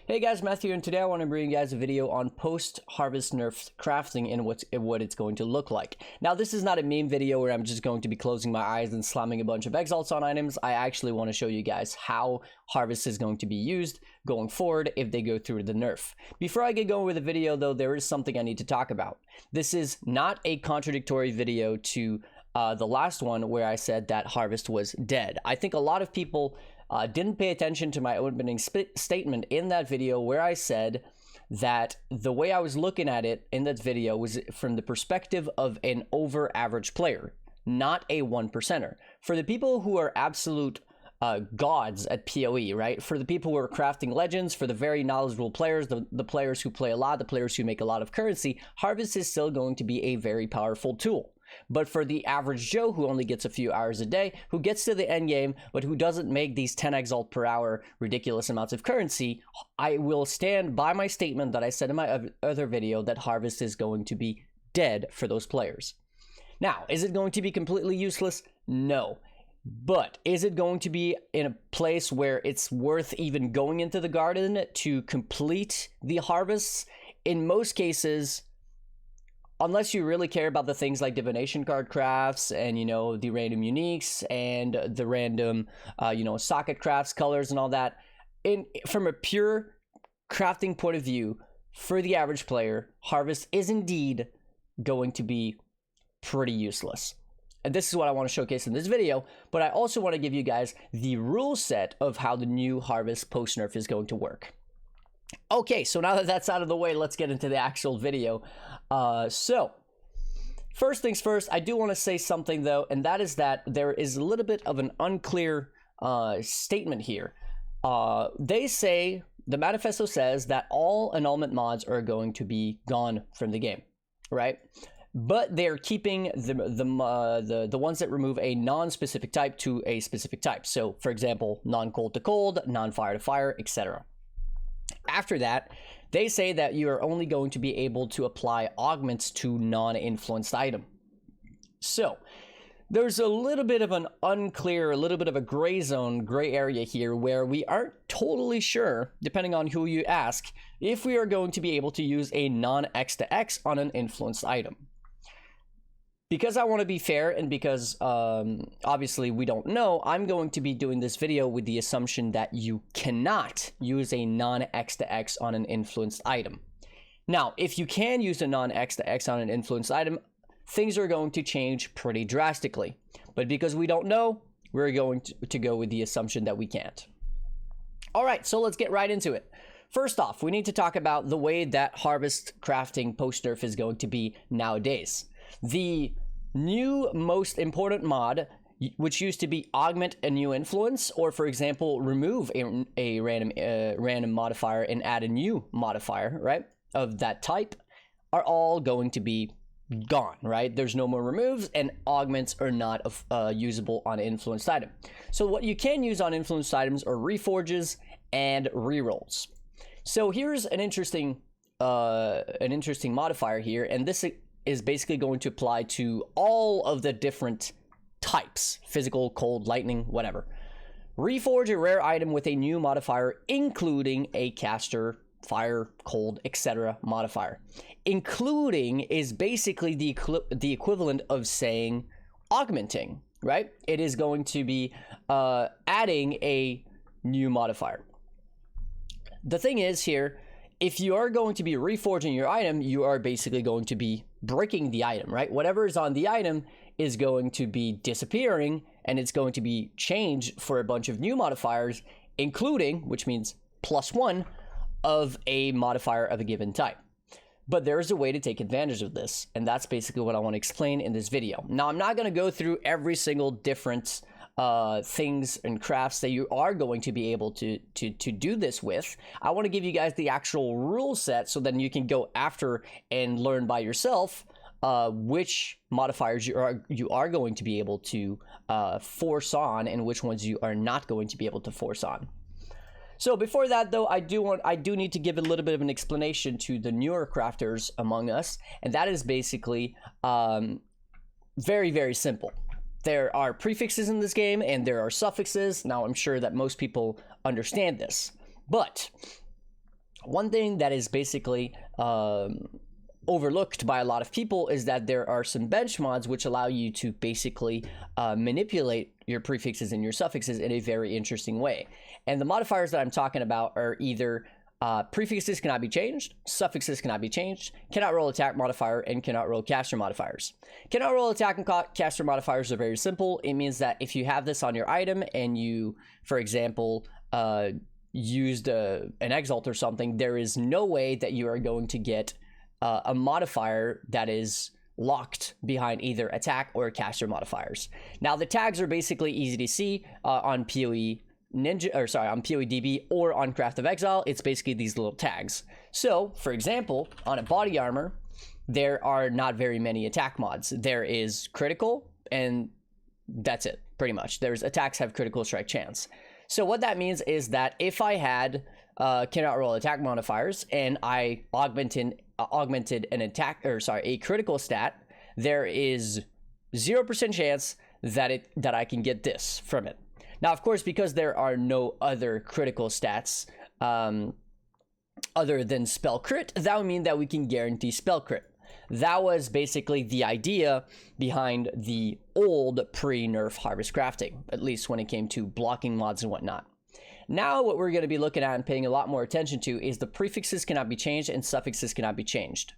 Hey guys, Matthew, and today I want to bring you guys a video on post-harvest nerf crafting and what it's going to look like. Now, this is not a meme video where I'm just going to be closing my eyes and slamming a bunch of exalts on items. I actually want to show you guys how harvest is going to be used going forward if they go through the nerf. Before I get going with the video, though, there is something I need to talk about. This is not a contradictory video to the last one where I said that harvest was dead. I think a lot of people didn't pay attention to my opening statement in that video where I said that the way I was looking at it in that video was from the perspective of an over average player, not a 1%er. For the people who are absolute gods at PoE, right? For the people who are crafting legends, for the very knowledgeable players, the players who play a lot, the players who make a lot of currency, harvest is still going to be a very powerful tool. But for the average Joe who only gets a few hours a day, who gets to the end game, but who doesn't make these 10 exalt per hour ridiculous amounts of currency, I will stand by my statement that I said in my other video that harvest is going to be dead for those players. Now, is it going to be completely useless? No. But is it going to be in a place where it's worth even going into the garden to complete the harvests? In most cases, unless you really care about the things like divination card crafts and, you know, the random uniques and the random, socket crafts, colors and all that, from a pure crafting point of view, for the average player, harvest is indeed going to be pretty useless. And this is what I want to showcase in this video, but I also want to give you guys the rule set of how the new harvest post-nerf is going to work. Okay, so now that that's out of the way, let's get into the actual video. So, first things first, I do want to say something though, and that is that there is a little bit of an unclear statement here. They say, the Manifesto says that all annulment mods are going to be gone from the game, right? But they're keeping the ones that remove a non-specific type to a specific type. So, for example, non-cold to cold, non-fire to fire, etc. After that, they say that you are only going to be able to apply augments to non-influenced item. So, there's a little bit of an unclear, a little bit of a gray zone, gray area here where we aren't totally sure, depending on who you ask, if we are going to be able to use a non-X to X on an influenced item. Because I want to be fair and because obviously we don't know, I'm going to be doing this video with the assumption that you cannot use a non-X to X on an influenced item. Now, if you can use a non-X to X on an influenced item, things are going to change pretty drastically. But because we don't know, we're going to go with the assumption that we can't. All right, so let's get right into it. First off, we need to talk about the way that harvest crafting post-nerf is going to be nowadays. The new most important mod, which used to be augment a new influence, or for example, remove a random modifier and add a new modifier, right, of that type, are all going to be gone, right? There's no more removes, and augments are not usable on an influenced item. So what you can use on influenced items are reforges and rerolls. So here's an interesting modifier here, and this is basically going to apply to all of the different types: physical, cold, lightning, whatever. Reforge a rare item with a new modifier, including a caster, fire, cold, etc. modifier. Including is basically the equivalent of saying augmenting, right? It is going to be adding a new modifier. The thing is here, if you are going to be reforging your item, you are basically going to be breaking the item, right? Whatever is on the item is going to be disappearing, and it's going to be changed for a bunch of new modifiers, including, which means +1, of a modifier of a given type. But there is a way to take advantage of this, and that's basically what I want to explain in this video. Now, I'm not going to go through every single different things and crafts that you are going to be able to do this with. I want to give you guys the actual rule set so then you can go after and learn by yourself which modifiers you are going to be able to force on and which ones you are not going to be able to force on. So before that though, I do need to give a little bit of an explanation to the newer crafters among us, and that is basically very, very simple. There are prefixes in this game and there are suffixes. Now, I'm sure that most people understand this, but one thing that is basically overlooked by a lot of people is that there are some bench mods which allow you to basically manipulate your prefixes and your suffixes in a very interesting way. And the modifiers that I'm talking about are either prefixes cannot be changed, suffixes cannot be changed, cannot roll attack modifier, and cannot roll caster modifiers. Cannot roll attack and caster modifiers are very simple. It means that if you have this on your item and you, for example, used an exalt or something, there is no way that you are going to get a modifier that is locked behind either attack or caster modifiers. Now the tags are basically easy to see on PoE Ninja, or sorry, on PoEDB or on Craft of Exile. It's basically these little tags. So for example, on a body armor, there are not very many attack mods. There is critical, and that's it pretty much. There's attacks have critical strike chance. So what that means is that if I had cannot roll attack modifiers and I augmented an attack, or sorry, a critical stat, there is 0% chance that I can get this from it. Now, of course, because there are no other critical stats other than spell crit, that would mean that we can guarantee spell crit. That was basically the idea behind the old pre-nerf harvest crafting, at least when it came to blocking mods and whatnot. Now what we're going to be looking at and paying a lot more attention to is the prefixes cannot be changed and suffixes cannot be changed.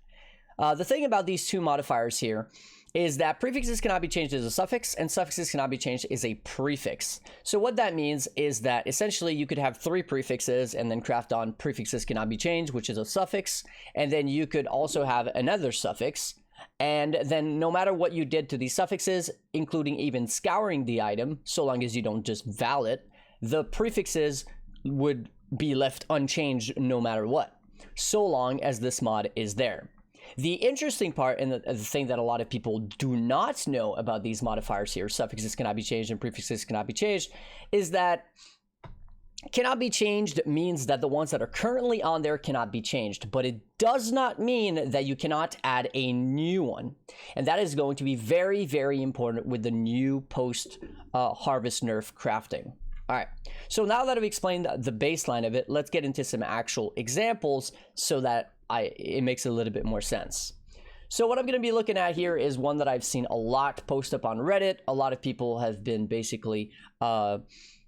The thing about these two modifiers here is that prefixes cannot be changed as a suffix and suffixes cannot be changed as a prefix. So what that means is that essentially you could have 3 prefixes and then craft on prefixes cannot be changed, which is a suffix, and then you could also have another suffix, and then no matter what you did to these suffixes, including even scouring the item, so long as you don't just val it, the prefixes would be left unchanged no matter what, so long as this mod is there. The interesting part, and the thing that a lot of people do not know about these modifiers here, suffixes cannot be changed and prefixes cannot be changed, is that cannot be changed means that the ones that are currently on there cannot be changed, but it does not mean that you cannot add a new one. And that is going to be very, very important with the new post-harvest nerf crafting. All right, so now that I've explained the baseline of it, let's get into some actual examples so that it makes a little bit more sense. So what I'm going to be looking at here is one that I've seen a lot post up on Reddit. A lot of people have been basically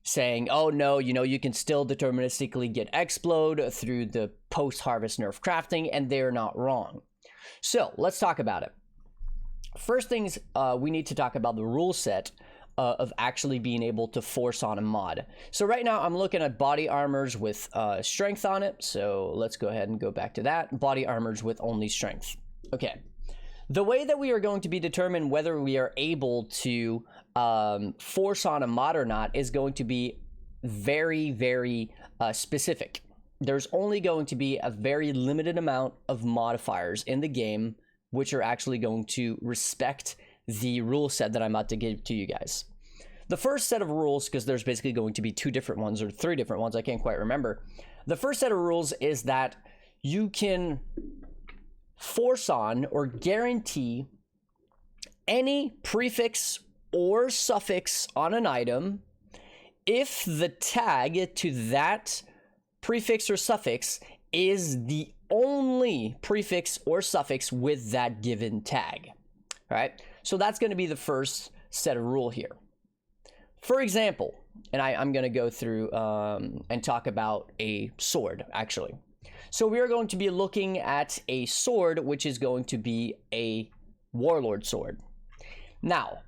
saying, oh no, you can still deterministically get Explode through the post-harvest nerf crafting, and they're not wrong. So let's talk about it. First things, we need to talk about the rule set of actually being able to force on a mod. So right now I'm looking at body armors with strength on it. So let's go ahead and go back to that. Body armors with only strength. Okay. The way that we are going to be determined whether we are able to force on a mod or not is going to be very, very specific. There's only going to be a very limited amount of modifiers in the game which are actually going to respect the rule set that I'm about to give to you guys. The first set of rules, because there's basically going to be 2 different ones or 3 different ones, I can't quite remember. The first set of rules is that you can force on or guarantee any prefix or suffix on an item if the tag to that prefix or suffix is the only prefix or suffix with that given tag. All right, so that's going to be the first set of rule here. For example, and I'm going to go through and talk about a sword, actually. So we are going to be looking at a sword, which is going to be a warlord sword. Now,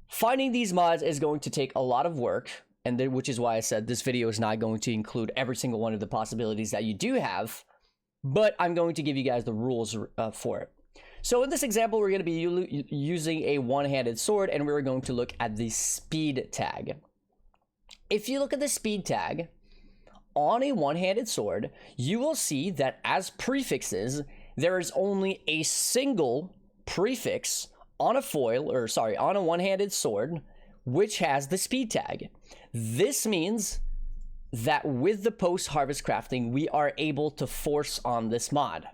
finding these mods is going to take a lot of work, and which is why I said this video is not going to include every single one of the possibilities that you do have, but I'm going to give you guys the rules for it. So in this example, we're going to be using a one-handed sword, and we're going to look at the speed tag. If you look at the speed tag on a one-handed sword, you will see that as prefixes, there is only a single prefix on a foil, or sorry, on a one-handed sword, which has the speed tag. This means that with the post-harvest crafting, we are able to force on this mod.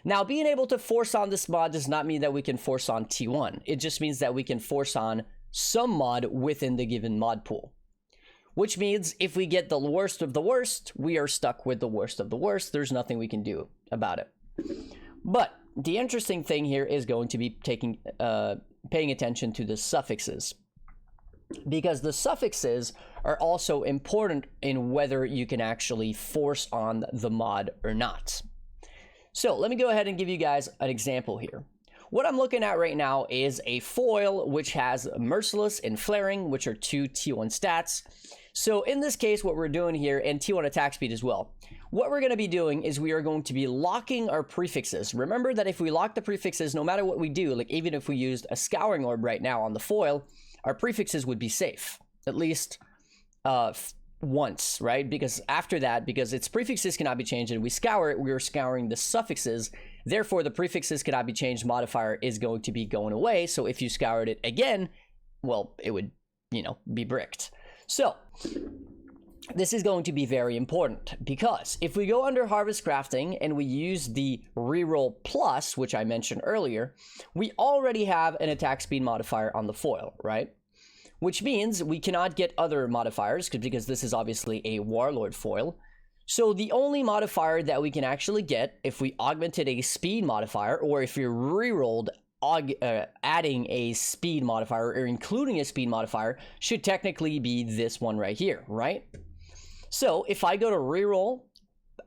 Now, being able to force on this mod does not mean that we can force on T1. It just means that we can force on some mod within the given mod pool. which means if we get the worst of the worst, we are stuck with the worst of the worst. There's nothing we can do about it. But the interesting thing here is going to be paying attention to the suffixes, because the suffixes are also important in whether you can actually force on the mod or not. So let me go ahead and give you guys an example here. What I'm looking at right now is a foil which has Merciless and Flaring, which are 2 T1 stats. So in this case, what we're doing here, and T1 attack speed as well, what we're going to be doing is we are going to be locking our prefixes. Remember that if we lock the prefixes, no matter what we do, like even if we used a Scouring Orb right now on the foil, our prefixes would be safe, at least once, right? Because after that, because its prefixes cannot be changed and we scour it, we are scouring the suffixes. Therefore, the prefixes cannot be changed modifier is going to be going away. So if you scoured it again, well, it would, you know, be bricked. So this is going to be very important, because if we go under Harvest Crafting and we use the reroll plus, which I mentioned earlier, we already have an attack speed modifier on the foil, right? Which means we cannot get other modifiers because this is obviously a Warlord foil. So the only modifier that we can actually get if we augmented a speed modifier, or if we rerolled adding a speed modifier or including a speed modifier, should technically be this one right here, right? So if I go to reroll,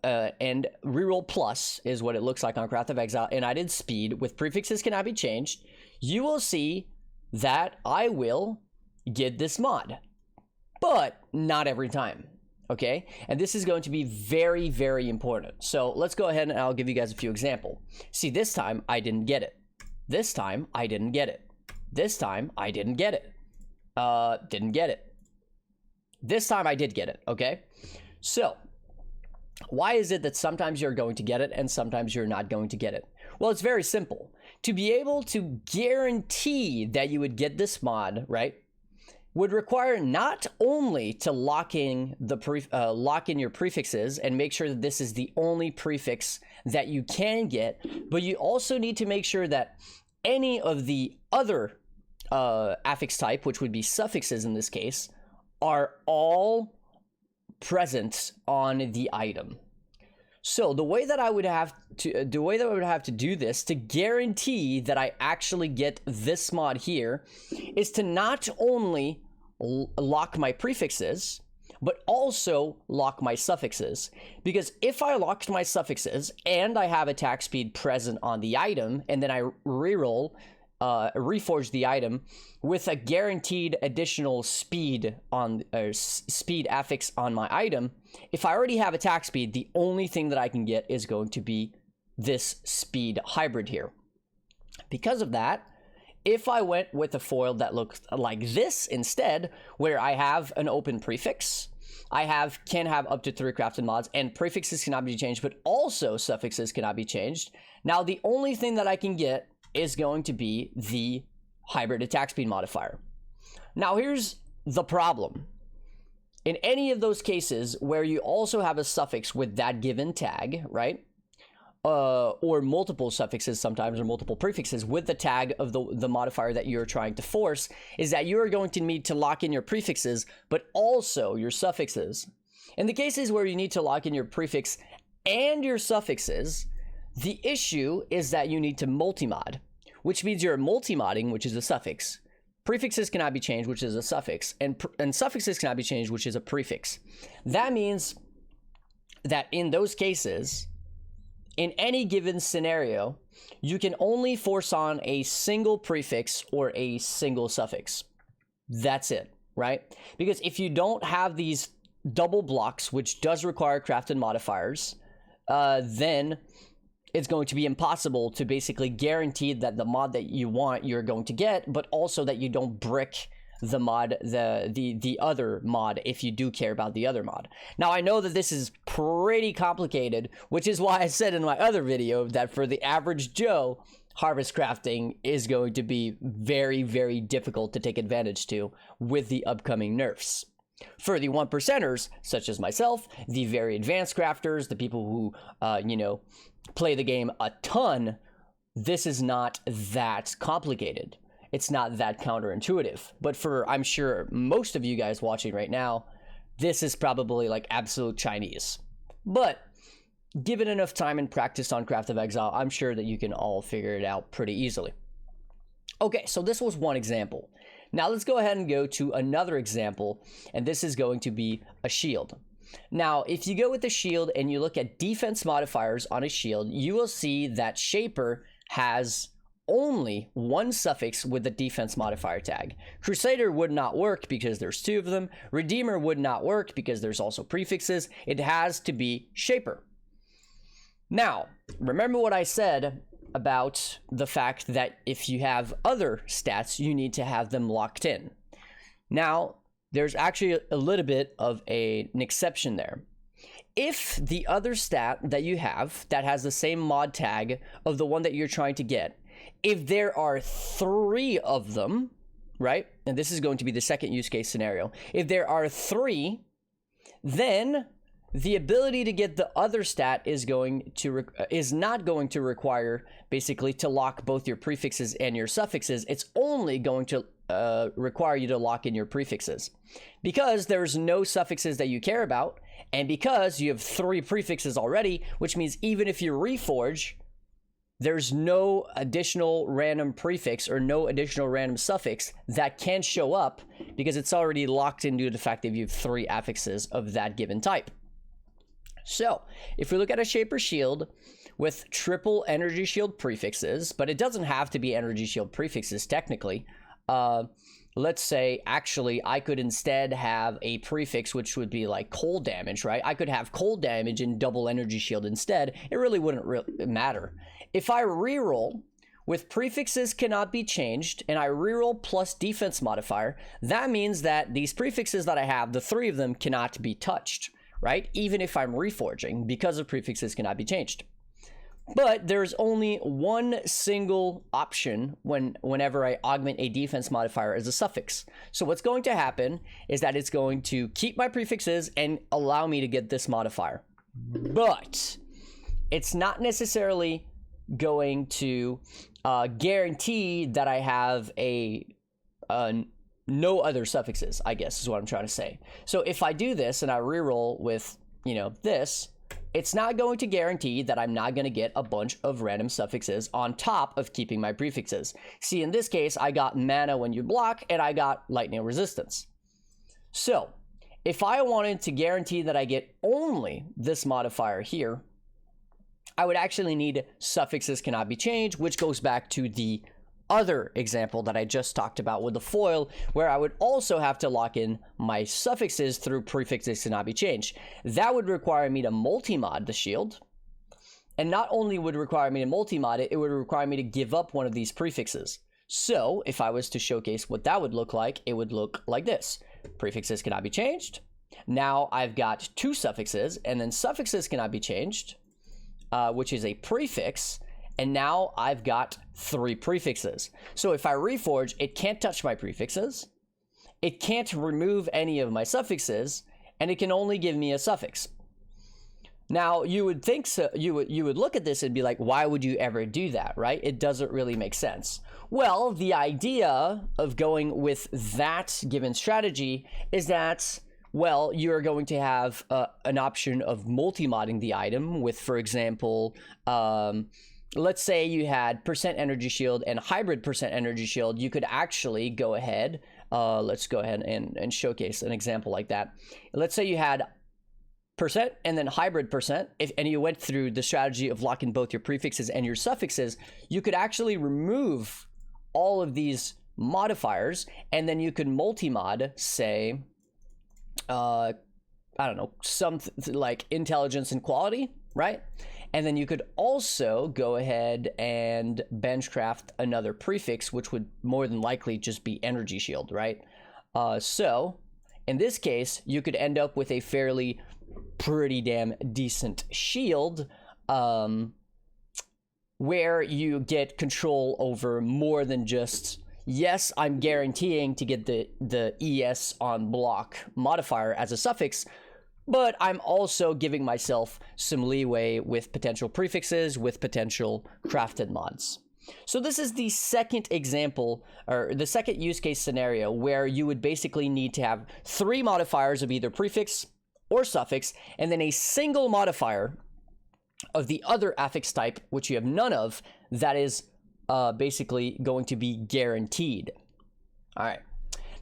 and reroll plus is what it looks like on Craft of Exile, and I did speed with prefixes cannot be changed, you will see that I will get this mod, but not every time. Okay, and this is going to be very, very important. So let's go ahead and I'll give you guys a few examples. See, this time I didn't get it. This time I didn't get it. This time I didn't get it. Didn't get it. This time I did get it, okay? So why is it that sometimes you're going to get it and sometimes you're not going to get it? Well, it's very simple. To be able to guarantee that you would get this mod, right, would require not only to lock in your prefixes and make sure that this is the only prefix that you can get, but you also need to make sure that any of the other affix type, which would be suffixes in this case, are all present on the item. So the way that I would have to do this to guarantee that I actually get this mod here is to not only lock my prefixes, but also lock my suffixes. Because if I locked my suffixes and I have attack speed present on the item, and then I reroll, reforge the item with a guaranteed additional speed on speed affix on my item, if I already have attack speed, the only thing that I can get is going to be this speed hybrid here. Because of that, if I went with a foil that looks like this instead, where I have an open prefix, I can have up to 3 crafted mods, and prefixes cannot be changed, but also suffixes cannot be changed. Now, the only thing that I can get is going to be the hybrid attack speed modifier. Now, here's the problem. In any of those cases where you also have a suffix with that given tag, right? Or multiple suffixes sometimes, or multiple prefixes with the tag of the modifier that you're trying to force, is that you're going to need to lock in your prefixes, but also your suffixes. In the cases where you need to lock in your prefix and your suffixes, the issue is that you need to multi-mod, which means you're multi-modding, which is a suffix. Prefixes cannot be changed, which is a suffix, and suffixes cannot be changed, which is a prefix. That means that in those cases, in any given scenario, you can only force on a single prefix or a single suffix. That's it, right? Because if you don't have these double blocks, which does require crafted modifiers, then it's going to be impossible to basically guarantee that the mod that you want you're going to get, but also that you don't brick the mod, the other mod, if you do care about the other mod. Now, I know that this is pretty complicated, which is why I said in my other video that for the average Joe, harvest crafting is going to be very, very difficult to take advantage to with the upcoming nerfs. For the 1%ers, such as myself, the very advanced crafters, the people who, play the game a ton, this is not that complicated. It's not that counterintuitive. But for, I'm sure, most of you guys watching right now, this is probably like absolute Chinese. But given enough time and practice on Craft of Exile, I'm sure that you can all figure it out pretty easily. Okay, so this was one example. Now let's go ahead and go to another example, and this is going to be a shield. Now, if you go with the shield and you look at defense modifiers on a shield, you will see that Shaper has only one suffix with the defense modifier tag. Crusader would not work because there's two of them. Redeemer would not work because there's also prefixes. It has to be Shaper. Now, remember what I said about the fact that if you have other stats, you need to have them locked in. Now, there's actually a little bit of an exception there. If the other stat that you have that has the same mod tag of the one that you're trying to get, if there are 3 of them, right? And this is going to be the second use case scenario. If there are 3, then the ability to get the other stat is not going to require basically to lock both your prefixes and your suffixes. It's only going to require you to lock in your prefixes because there's no suffixes that you care about, and because you have 3 prefixes already, which means even if you reforge, there's no additional random prefix or no additional random suffix that can show up because it's already locked into the fact that you have 3 affixes of that given type. So if we look at a Shaper shield with triple energy shield prefixes, but it doesn't have to be energy shield prefixes technically. Let's say actually I could instead have a prefix which would be like cold damage, right? I could have cold damage and double energy shield instead. It really wouldn't matter. If I reroll with prefixes cannot be changed and I reroll plus defense modifier, that means that these prefixes that I have, the 3 of them cannot be touched, right? Even if I'm reforging, because the prefixes cannot be changed. But there's only one single option whenever I augment a defense modifier as a suffix. So what's going to happen is that it's going to keep my prefixes and allow me to get this modifier. But it's not necessarily going to guarantee that I have no other suffixes, I guess is what I'm trying to say. So if I do this and I reroll with, this, it's not going to guarantee that I'm not going to get a bunch of random suffixes on top of keeping my prefixes. See, in this case, I got mana when you block and I got lightning resistance. So if I wanted to guarantee that I get only this modifier here, I would actually need suffixes cannot be changed, which goes back to the other example that I just talked about with the foil, where I would also have to lock in my suffixes through prefixes cannot be changed. That would require me to multi-mod the shield. And not only would it require me to multi-mod it, it would require me to give up one of these prefixes. So if I was to showcase what that would look like, it would look like this. Prefixes cannot be changed. Now I've got 2 suffixes, and then suffixes cannot be changed, which is a prefix. And now I've got 3 prefixes. So if I reforge, it can't touch my prefixes, it can't remove any of my suffixes, and it can only give me a suffix. Now you would think so, you would look at this and be like, why would you ever do that, right? It doesn't really make sense. Well, the idea of going with that given strategy is that, well, you're going to have an option of multi-modding the item with, for example, let's say you had percent energy shield and hybrid percent energy shield. You could actually go ahead, let's go ahead and showcase an example like that. Let's say you had percent and then hybrid percent, and you went through the strategy of locking both your prefixes and your suffixes, you could actually remove all of these modifiers, and then you could multi-mod, say, I don't know, something like intelligence and quality, right? And then you could also go ahead and benchcraft another prefix, which would more than likely just be energy shield, right? So in this case, you could end up with a pretty damn decent shield, where you get control over more than just, yes, I'm guaranteeing to get the ES on block modifier as a suffix, but I'm also giving myself some leeway with potential prefixes, with potential crafted mods. So this is the second example, or the second use case scenario, where you would basically need to have 3 modifiers of either prefix or suffix, and then a single modifier of the other affix type, which you have none of, that is basically going to be guaranteed. All right.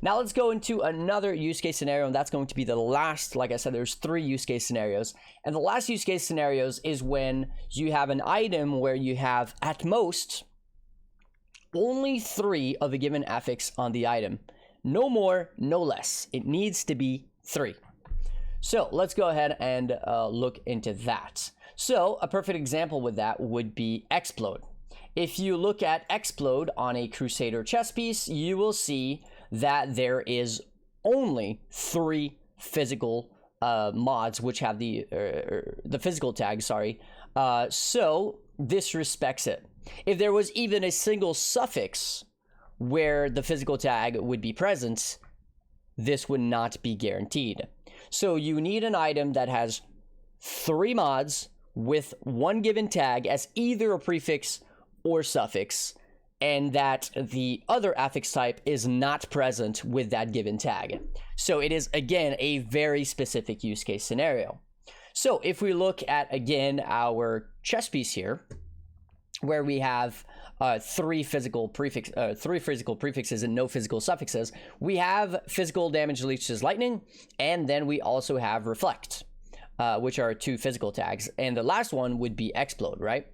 Now let's go into another use case scenario, and that's going to be the last. Like I said, there's 3 use case scenarios. And the last use case scenarios is when you have an item where you have, at most, only 3 of a given affix on the item. No more, no less. It needs to be 3. So let's go ahead and look into that. So a perfect example with that would be Explode. If you look at Explode on a Crusader chess piece, you will see that there is only 3 physical mods which have the physical tag, sorry. So this respects it. If there was even a single suffix where the physical tag would be present, this would not be guaranteed. So you need an item that has 3 mods with 1 given tag as either a prefix or suffix, and that the other affix type is not present with that given tag. So it is, again, a very specific use case scenario. So if we look at, again, our chess piece here, where we have 3 physical prefixes and no physical suffixes, we have physical damage leeches lightning, and then we also have reflect, which are 2 physical tags, and the last one would be Explode, right?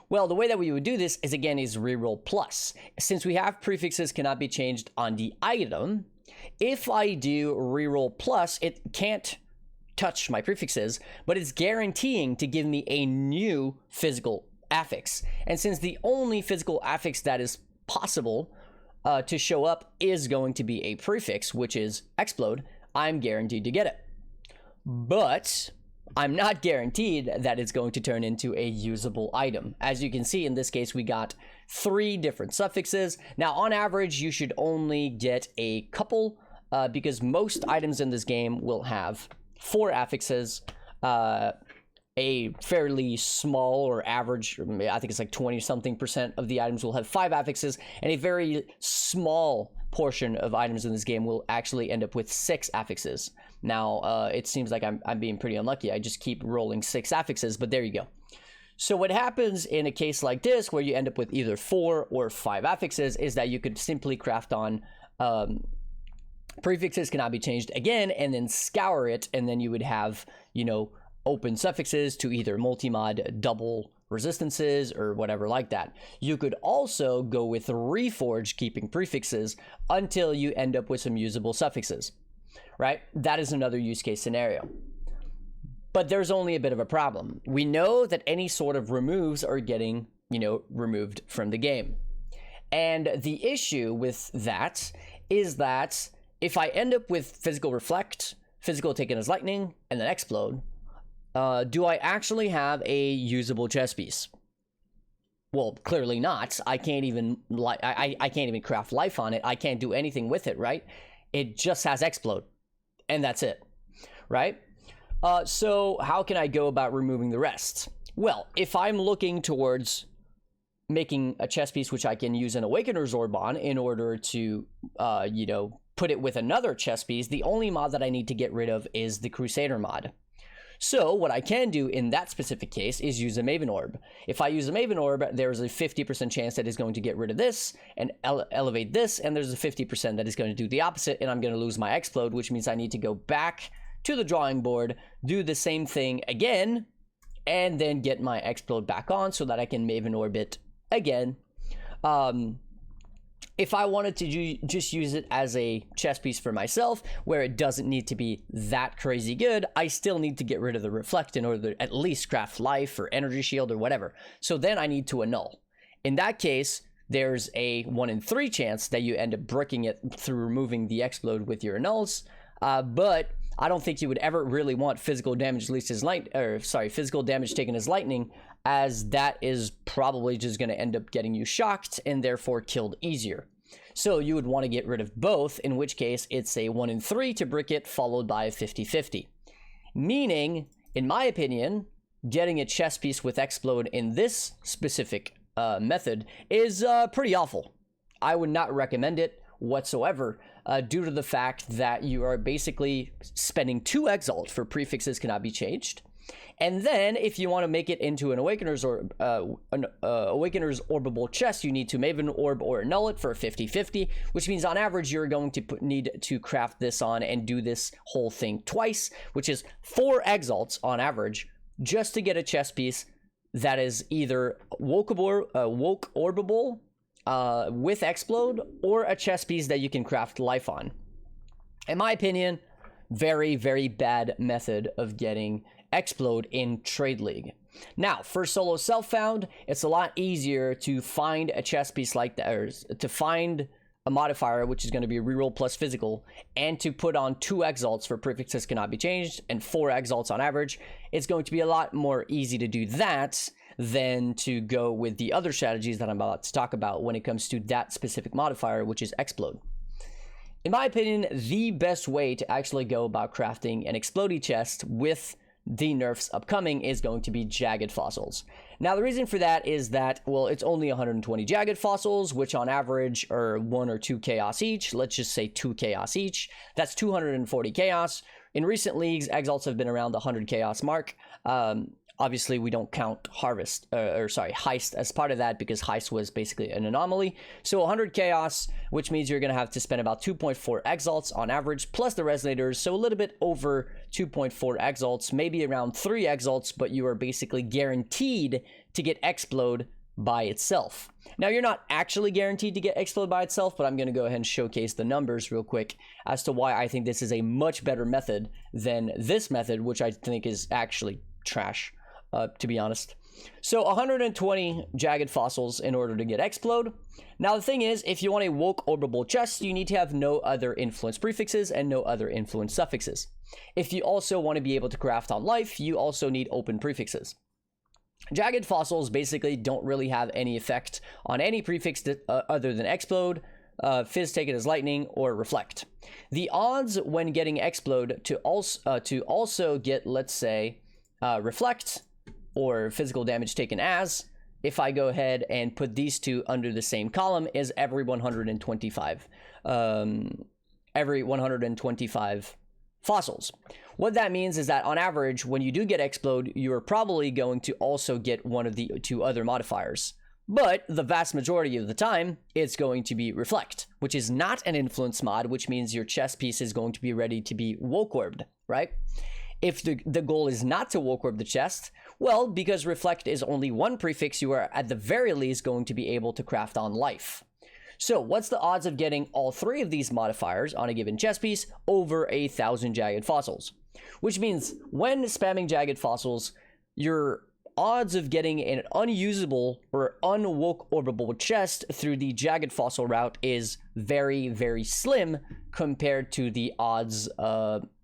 Well, the way that we would do this is, again, is reroll plus. Since we have prefixes cannot be changed on the item, if I do reroll plus, it can't touch my prefixes, but it's guaranteeing to give me a new physical affix. And since the only physical affix that is possible to show up is going to be a prefix, which is Explode, I'm guaranteed to get it. But I'm not guaranteed that it's going to turn into a usable item. As you can see, in this case, we got 3 different suffixes. Now, on average, you should only get a couple because most items in this game will have 4 affixes, a fairly small or average, I think it's like 20-something% of the items will have 5 affixes, and a very small portion of items in this game will actually end up with 6 affixes. Now, it seems like I'm being pretty unlucky. I just keep rolling 6 affixes, but there you go. So what happens in a case like this, where you end up with either 4 or 5 affixes, is that you could simply craft on prefixes cannot be changed again, and then scour it, and then you would have, you know, open suffixes to either multi-mod double resistances or whatever like that. You could also go with Reforge, keeping prefixes until you end up with some usable suffixes, right? That is another use case scenario. But there's only a bit of a problem. We know that any sort of removes are getting, you know, removed from the game. And the issue with that is that if I end up with physical reflect, physical taken as lightning, and then explode, do I actually have a usable chess piece? Well, clearly not. I can't even I can't even craft life on it. I can't do anything with it, right? It just has explode, and that's it, right? So how can I go about removing the rest? Well, if I'm looking towards making a chess piece which I can use an Awakener's Orb on in order to, you know, put it with another chess piece, the only mod that I need to get rid of is the Crusader mod. So what I can do in that specific case is use a Maven Orb. If I use a Maven Orb, there's a 50% chance that it's going to get rid of this and elevate this, and there's a 50% that is going to do the opposite, and I'm going to lose my Explode, which means I need to go back to the drawing board, do the same thing again, and then get my Explode back on so that I can Maven Orb it again. If I wanted to just use it as a chess piece for myself, where it doesn't need to be that crazy good, I still need to get rid of the reflect in order to at least craft life or energy shield or whatever. So then I need to annul. In that case, there's a 1 in 3 chance that you end up bricking it through removing the explode with your annuls. But I don't think you would ever really want physical damage physical damage taken as lightning, as that is probably just going to end up getting you shocked and therefore killed easier. So you would want to get rid of both, in which case it's a 1 in 3 to brick it, followed by a 50-50. Meaning, in my opinion, getting a chess piece with explode in this specific method is pretty awful. I would not recommend it whatsoever, due to the fact that you are basically spending 2 exalt for prefixes cannot be changed. And then if you want to make it into an Awakener's or Awakener's orbable chest, you need to Maven Orb or annul it for a 50-50, which means on average you're going to need to craft this on and do this whole thing twice, which is 4 exalts on average just to get a chest piece that is either woke orbable with Explode, or a chest piece that you can craft life on. In my opinion, very, very bad method of getting Explode in Trade League. Now, for solo self-found, it's a lot easier to find a chest piece like that, or to find a modifier, which is going to be reroll plus physical, and to put on 2 exalts for prefixes cannot be changed, and 4 exalts on average. It's going to be a lot more easy to do that than to go with the other strategies that I'm about to talk about when it comes to that specific modifier, which is Explode. In my opinion, the best way to actually go about crafting an Explody chest with the nerfs upcoming is going to be Jagged Fossils. Now, the reason for that is that, well, it's only 120 Jagged Fossils, which on average are 1 or 2 chaos each. Let's just say 2 chaos each. That's 240 chaos. In recent leagues, exalts have been around the 100 chaos mark. Obviously, we don't count Heist as part of that, because Heist was basically an anomaly. So 100 chaos, which means you're going to have to spend about 2.4 exalts on average, plus the resonators, so a little bit over 2.4 exalts, maybe around 3 exalts, but you are basically guaranteed to get Explode by itself. Now, you're not actually guaranteed to get Explode by itself, but I'm going to go ahead and showcase the numbers real quick as to why I think this is a much better method than this method, which I think is actually trash. To be honest. So 120 Jagged Fossils in order to get Explode. Now the thing is, if you want a woke orbable chest, you need to have no other influence prefixes and no other influence suffixes. If you also want to be able to craft on life, you also need open prefixes. Jagged Fossils basically don't really have any effect on any prefix other than Explode, Fizz Taken as Lightning, or Reflect. The odds when getting Explode to also get, let's say, Reflect, or physical damage taken as, if I go ahead and put these two under the same column, is every 125. Every 125 fossils. What that means is that on average, when you do get Explode, you are probably going to also get one of the 2 other modifiers. But the vast majority of the time, it's going to be Reflect, which is not an influence mod, which means your chest piece is going to be ready to be woke orbed, right? If the goal is not to woke orb the chest, well, because Reflect is only 1 prefix, you are at the very least going to be able to craft on life. So what's the odds of getting all 3 of these modifiers on a given chest piece? Over 1,000 Jagged Fossils. Which means when spamming Jagged Fossils, your odds of getting an unusable or unwoke orbable chest through the Jagged Fossil route is very, very slim compared to the odds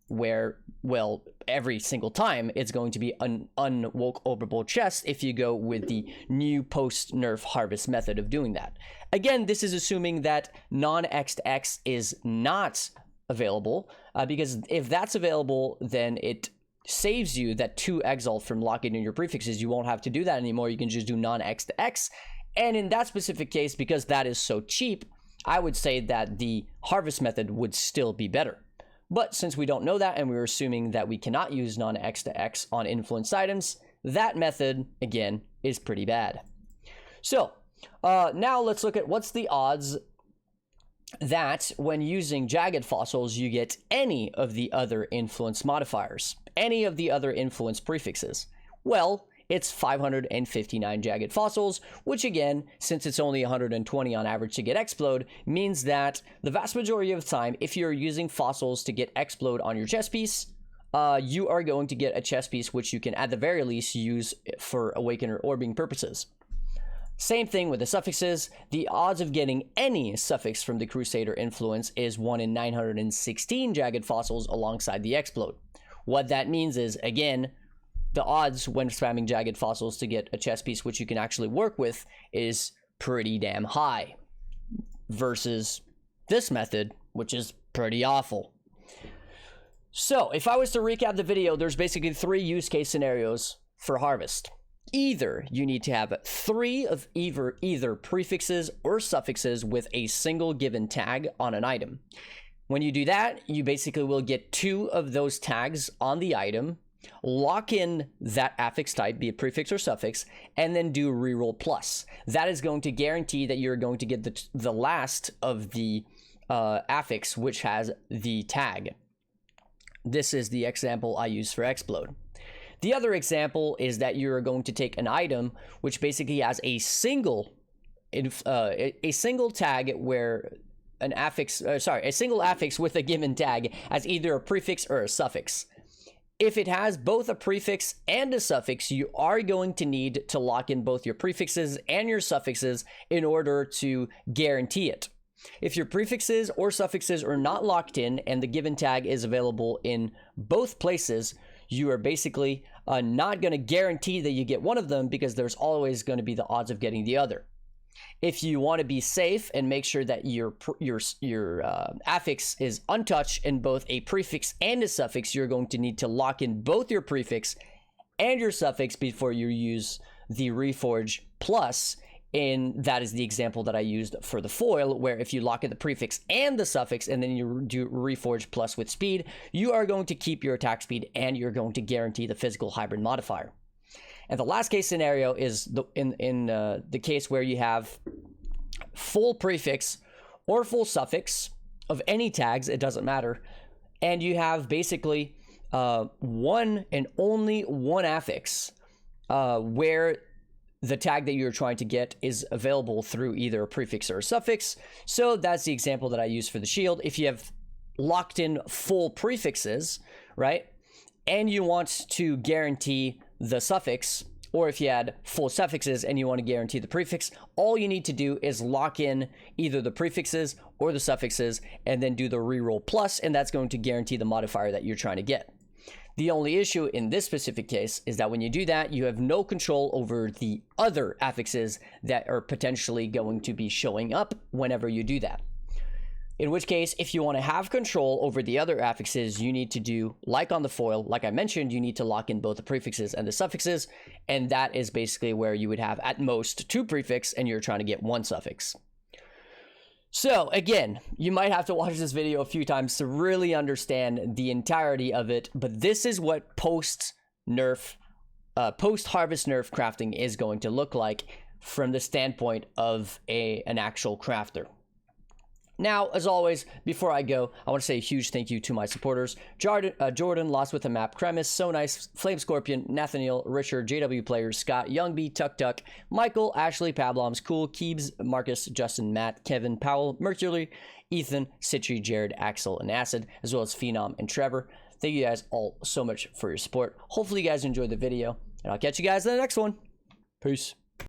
where, well, every single time it's going to be an unwoke orbable chest if you go with the new post-nerf harvest method of doing that. Again, this is assuming that non-X is not available, because if that's available, then it saves you that 2 exalt from locking in your prefixes. You won't have to do that anymore. You can just do non-X, and in that specific case, because that is so cheap, I would say that the harvest method would still be better. But since we don't know that, and we're assuming that we cannot use non-X on influenced items, that method, again, is pretty bad. So, now let's look at what's the odds that when using Jagged Fossils, you get any of the other influence modifiers, any of the other influence prefixes. Well, it's 559 Jagged Fossils, which again, since it's only 120 on average to get Explode, means that the vast majority of the time, if you're using fossils to get Explode on your chest piece, you are going to get a chest piece which you can at the very least use for Awakener orbing purposes. Same thing with the suffixes. The odds of getting any suffix from the Crusader influence is 1 in 916 Jagged Fossils alongside the Explode. What that means is, again, the odds when spamming Jagged Fossils to get a chest piece which you can actually work with is pretty damn high, versus this method, which is pretty awful. So if I was to recap the video, there's basically 3 use case scenarios for harvest. either you need to have 3 of either prefixes or suffixes with a single given tag on an item. When you do that, you basically will get 2 of those tags on the item, lock in that affix type, be it prefix or suffix, and then do reroll plus. That is going to guarantee that you're going to get the last of the affix which has the tag. This is the example I use for Explode. The other example is that you're going to take an item which basically has a single tag where a single affix with a given tag as either a prefix or a suffix. If it has both a prefix and a suffix, you are going to need to lock in both your prefixes and your suffixes in order to guarantee it. If your prefixes or suffixes are not locked in and the given tag is available in both places, you are basically not going to guarantee that you get one of them, because there's always going to be the odds of getting the other. If you want to be safe and make sure that your affix is untouched in both a prefix and a suffix, you're going to need to lock in both your prefix and your suffix before you use the Reforge Plus. And that is the example that I used for the foil, where if you lock in the prefix and the suffix and then you do Reforge Plus with speed, you are going to keep your attack speed and you're going to guarantee the physical hybrid modifier. And the last case scenario is the case where you have full prefix or full suffix of any tags, it doesn't matter, and you have basically one and only one affix where the tag that you're trying to get is available through either a prefix or a suffix. So that's the example that I use for the shield. If you have locked in full prefixes, right, and you want to guarantee the suffix, or if you had full suffixes and you want to guarantee the prefix, all you need to do is lock in either the prefixes or the suffixes and then do the reroll plus, and that's going to guarantee the modifier that you're trying to get. The only issue in this specific case is that when you do that, you have no control over the other affixes that are potentially going to be showing up whenever you do that. In which case, if you want to have control over the other affixes, you need to do, like on the foil, like I mentioned, you need to lock in both the prefixes and the suffixes, and that is basically where you would have at most 2 prefix and you're trying to get 1 suffix. So again, you might have to watch this video a few times to really understand the entirety of it, but this is what post-Nerf, post-Harvest Nerf crafting is going to look like from the standpoint of an actual crafter. Now, as always, before I go, I want to say a huge thank you to my supporters. Jordan, Lost with a Map, Cremis, So Nice, Flame Scorpion, Nathaniel, Richard, JW Players, Scott, Youngby, Tuk Tuk, Michael, Ashley, Pabloms, Cool, Keebs, Marcus, Justin, Matt, Kevin, Powell, Mercury, Ethan, Citri, Jared, Axel, and Acid, as well as Phenom and Trevor. Thank you guys all so much for your support. Hopefully you guys enjoyed the video, and I'll catch you guys in the next one. Peace.